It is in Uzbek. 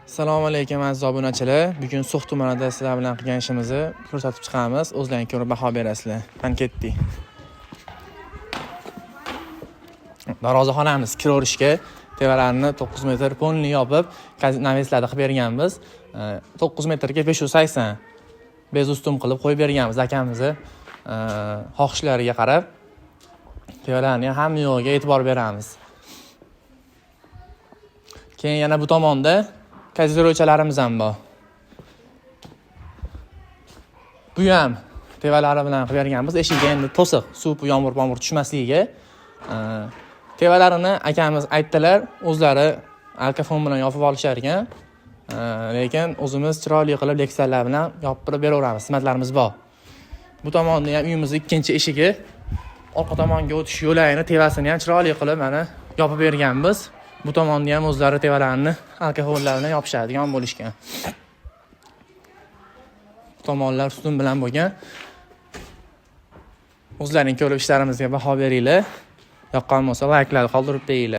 Assalomu alaykum aziz obunachilar. Bugun So'x tumanida sizlar bilan qilgan ishimizni ko'rsatib chiqamiz. O'zlaringiz ko'rib baho berasizlar. Qani ketdik. Darvozaxonamiz kiraverishga tevalarni 9 metr polni yopib, naveslarni qilib berganmiz. 9 metrga 580 bez ustum qilib qo'yib berganmiz akamizni xohishlariga qarab. Tevalarning hamma yo'g'iga e'tibor beramiz. Keyin yana bu tomonda kozirovchalarimiz ham bor. Bu ham tevalari bilan qilib berganmiz. Eshikka endi to'siq, suv, yomg'ir tushmasligiga. Tevalarini akamiz aytdilar, o'zlari alkafon bilan yopib olishar ekan. Lekin o'zimiz chiroyli qilib leksalar bilan yopib beraveramiz. Xizmatlarimiz bor. Bu tomonda ham uyimizning ikkinchi eshigi, orqa tomonga o'tish yo'lagini tevasini ham chiroyli qilib mana yopib berganmiz. Bu tomonda ham o'zlari tevalarni alkafollarini yopishadigan bo'lishgan. Tomonlar ustun bilan bo'lgan. O'zlaring ko'rib ishlarimizga baho beringlar. Yoqqan bo'lsa, like'larni qoldirib qo'yinglar.